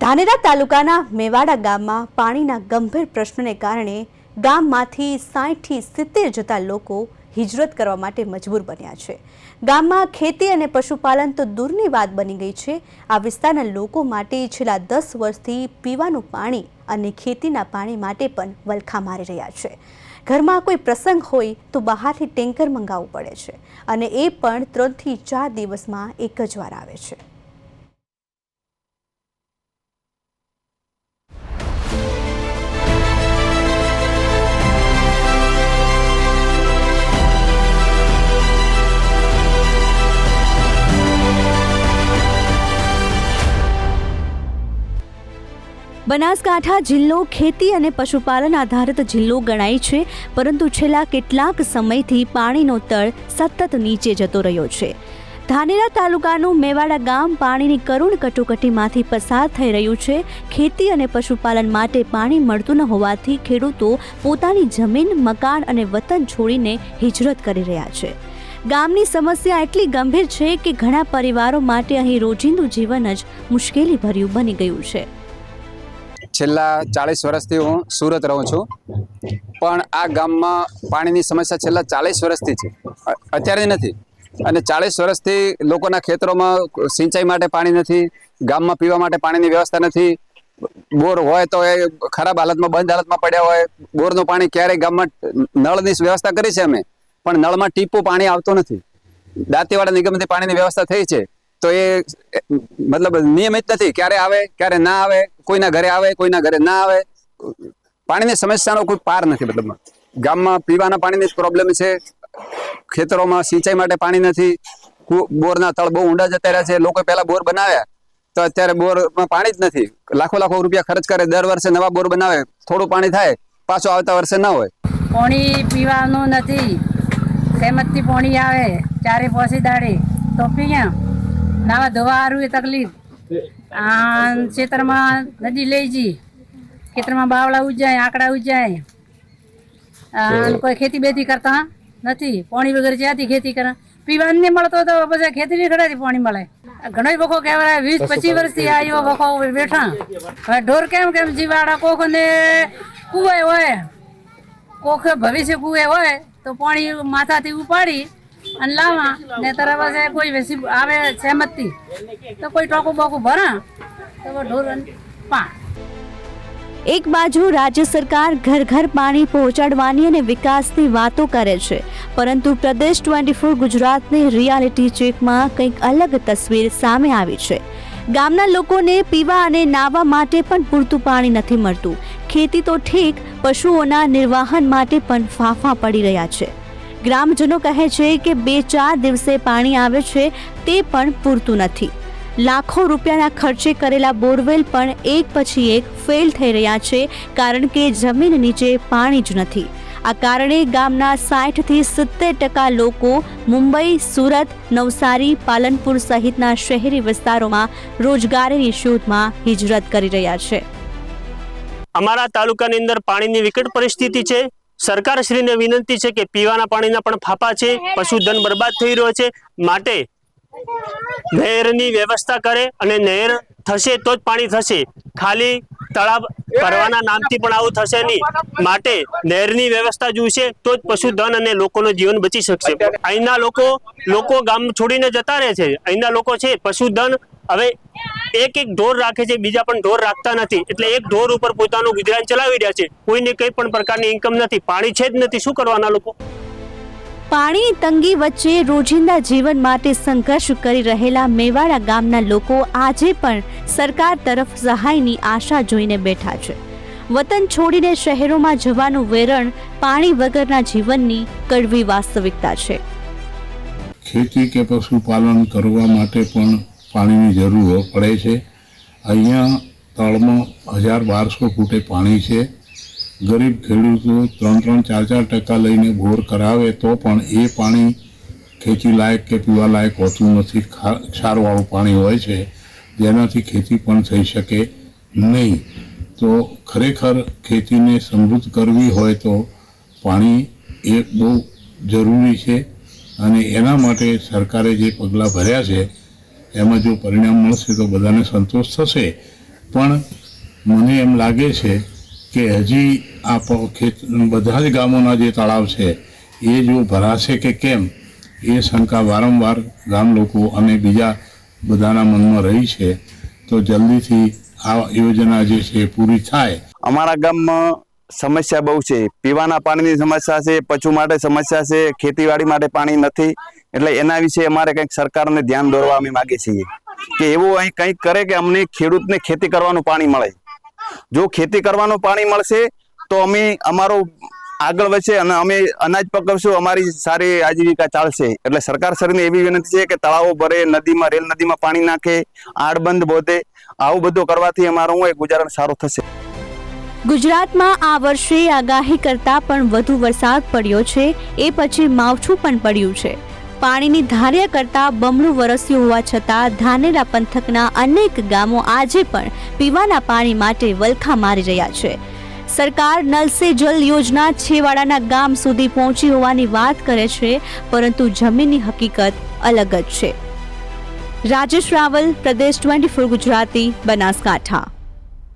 ધાનેરા તાલુકાના મેવાડા ગામમાં પાણીના ગંભીર પ્રશ્નને કારણે ગામમાંથી 60 થી 70 જતા લોકો હિજરત કરવા માટે મજબૂર બન્યા છે। ગામમાં ખેતી અને પશુપાલન તો દૂરની વાત બની ગઈ છે। આ વિસ્તારના લોકો માટે છેલ્લા 10 વર્ષથી પીવાનું પાણી અને ખેતીના પાણી માટે પણ વલખા મારી રહ્યા છે। ઘરમાં કોઈ પ્રસંગ હોય તો બહારથી ટેન્કર મંગાવવું પડે છે અને એ પણ 3 થી 4 દિવસમાં એક જ વાર આવે છે। બનાસકાંઠા જિલ્લો ખેતી અને પશુપાલન આધારિત જિલ્લો ગણાય છે, પરંતુ છેલ્લા કેટલાક સમયથી પાણીનો તળ સતત નીચે જતો રહ્યો છે। ધાનેરા તાલુકાનું મેવાડા ગામ પાણીની કરુણ કટોકટીમાંથી પસાર થઈ રહ્યું છે। ખેતી અને પશુપાલન માટે પાણી મળતું ન હોવાથી ખેડૂતો પોતાની જમીન, મકાન અને વતન છોડીને હિજરત કરી રહ્યા છે। ગામની સમસ્યા એટલી ગંભીર છે કે ઘણા પરિવારો માટે અહીં રોજિંદુ જીવન જ મુશ્કેલી ભર્યું બની ગયું છે। છેલ્લા 40 વર્ષથી હું સુરત રહું છું, પણ આ ગામમાં પાણીની સમસ્યા છેલ્લા 40 વર્ષથી છે, અત્યારે નથી। અને 40 વર્ષથી લોકોના ખેતરોમાં સિંચાઈ માટે પાણી નથી, ગામમાં પીવા માટે પાણીની વ્યવસ્થા નથી। બોર હોય તો એ ખરાબ હાલતમાં, બંધ હાલતમાં પડ્યા હોય। બોરનું પાણી ક્યારેય ગામમાં નળની વ્યવસ્થા કરી છે અમે, પણ નળમાં ટીપું પાણી આવતું નથી। દાંતીવાડા નિગમથી પાણીની વ્યવસ્થા થઈ છે તો એ મતલબ નિયમિત નથી, ક્યારે આવે ક્યારે ના આવે, કોઈના ઘરે આવે કોઈના ઘરે ના આવે। પાણીની સમસ્યાનો કોઈ પાર નથી। મતલબ ગામમાં પીવાના પાણીની પ્રોબ્લેમ છે, ખેતરોમાં સિંચાઈ માટે પાણી નથી, બોરના તળ બહુ ઊંડા જતા રહ્યા છે। લોકો પહેલા બોર બનાવ્યા તો અત્યારે બોરમાં પાણી જ નથી। લાખો રૂપિયા ખર્ચ કરે, દર વર્ષે નવા બોર બનાવે, થોડું પાણી થાય, પાછું આવતા વર્ષે ના હોય। પાણી પીવાનું નથી, સહેમતથી પાણી આવે 4-5 દાડે તો પીયા, નાવા ધોવા હારું એ તકલીફ। ખેતરમાં નદી લઈ જઈ, ખેતરમાં બાવળા ઉજાય, આંકડા ઉજાય, કોઈ ખેતી બેતી કરતા નથી। પાણી વગર જ્યાંથી ખેતી કરે, પીવાનું નહીં મળતો તો પછી ખેતી નહીં કરાતી પાણી મળે। ઘણો વખો કહેવાય 20-25 વર્ષથી આ એવો વખો બેઠા। હવે ઢોર કેમ જીવાડા કોખ ને કુએ હોય, કોખ ભવિષ્ય કુએ હોય તો પાણી માથાથી ઉપાડી અને લાવા, ને તરફ કોઈ વેસી આવે સહેમતથી તો કોઈ ટોકું બોકું ભરા તો ઢોર પા। એક બાજુ રાજ્ય સરકાર ઘર ઘર પાણી પહોંચાડવાની અને વિકાસની વાતો કરે છે, પરંતુ પ્રદેશ 24 ગુજરાતની રિયાલિટી ચેકમાં કંઈક અલગ તસવીર સામે આવી છે। ગામના લોકોને પીવા અને નાહવા માટે પણ પૂરતું પાણી નથી મળતું। ખેતી તો ઠીક, પશુઓના નિર્વાહન માટે પણ ફાંફા પડી રહ્યા છે। ગ્રામજનો કહે છે કે 2-4 દિવસે પાણી આવે છે તે પણ પૂરતું નથી। લાખો રૂપિયાના ખર્ચે કરેલા બોરવેલ પણ એક પછી એક ફેલ થઈ રહ્યા છે, કારણ કે જમીન નીચે પાણી જ નથી। આ કારણે ગામના 60 થી 70% લોકો મુંબઈ, સુરત, નવસારી, પાલનપુર સહિતના શહેરી વિસ્તારોમાં રોજગારીની શોધમાં હિજરત કરી રહ્યા છે। અમારા તાલુકાની અંદર પાણીની વિકટ પરિસ્થિતિ છે। સરકારશ્રીને વિનંતી છે કે પીવાના પાણીના પણ ફાફા છે, પશુધન બરબાદ થઈ રહ્યો છે, માટે નહેરની વ્યવસ્થા કરે અને નહેર થશે તો જ પાણી થશે। ખાલી તળાવ ભરવાના નામથી પણ આવું થશે નહીં, માટે નહેરની વ્યવસ્થા જોઈશે તો જ પશુધન અને લોકોનું જીવન બચી શકશે। અહીંના લોકો ગામ છોડીને જતા રહે છે। અહીંના લોકો છે પશુધન હવે એક ઢોર રાખે છે, બીજા પણ ઢોર રાખતા નથી, એટલે એક ઢોર ઉપર પોતાનું ગુજરાન ચલાવી રહ્યા છે। કોઈને કઈ પણ પ્રકારની ઇન્કમ નથી, પાણી છે જ નથી, શું કરવાના લોકો? પાણીની તંગી વચ્ચે રોજિંદા જીવન માટે સંઘર્ષ કરી રહેલા મેવાડા ગામના લોકો આજે પણ સરકાર તરફ સહાયની આશા જોઈને બેઠા છે। વતન છોડીને શહેરોમાં જવાનું વેરણ પાણી વગરના જીવનની કડવી વાસ્તવિકતા છે। ખેતી કે પશુપાલન કરવા માટે પણ પાણીની જરૂર પડે છે। અહીંયા તળમાં 1000-1200 ફૂટે પાણી છે। ગરીબ ખેડૂતો 3-4% લઈને બોર કરાવે તો પણ એ પાણી ખેતી લાયક કે પીવા લાયક હોતું નથી। ક્ષારવાળું પાણી હોય છે, જેનાથી ખેતી પણ થઈ શકે નહીં। તો ખરેખર ખેતીને સમૃદ્ધ કરવી હોય તો પાણી એ બહુ જરૂરી છે, અને એના માટે સરકારે જે પગલાં ભર્યા છે એમાં જો પરિણામ મળશે તો બધાને સંતોષ થશે। પણ મને એમ લાગે છે કે હજી આ બધા જ ગામોના જે તળાવ છે એ જો ભરાશે કે કેમ એ શંકા વારંવાર ગામ લોકો અને બીજા બધાના મનમાં રહી છે. તો જલ્દીથી આ યોજના જે છે પૂરી થાય. અમારા ગામમાં સમસ્યા બહુ છે. પીવાના પાણીની સમસ્યા છે, પશુ માટે સમસ્યા છે, ખેતીવાડી માટે પાણી નથી. એટલે એના વિશે અમારે કંઈક સરકારને ધ્યાન દોરવા અમે માગીએ છીએ કે એવું અહીં કંઈક કરે કે અમને ખેડૂતને ખેતી કરવાનું પાણી મળે. જો ખેતી કરવાનું પાણી મળશે તો અમે અમારો આગળ વધશે અને અમે અનાજ પકવશું, અમારી સારી આજીવિકા ચાલશે. એટલે સરકાર શ્રીને એવી વિનંતી છે કે તળાવો ભરે, નદીમાં રેલ નદીમાં પાણી નાખે, આડબંધ બોધે. આવું બધું કરવાથી અમારું ગુજરાન સારું થશે. ગુજરાતમાં આ વર્ષે આગાહી કરતાં પણ વધુ વરસાદ પડ્યો છે. એ પછી માવઠું પણ પડ્યું છે. પાણીની ધાર્યા કરતાં બમણું વરસ્યું હોવા છતાં ધાનેરા પંથકના અનેક ગામો આજે પણ પીવાના પાણી માટે વલખા મારી રહ્યા છે. સરકાર નલ સે જલ યોજના છેવાડાના ગામ સુધી પહોંચી હોવાની વાત કરે છે, પરંતુ જમીનની હકીકત અલગ જ છે. રાજેશ રાવલ, પ્રદેશ 24 ગુજરાતી, બનાસકાંઠા.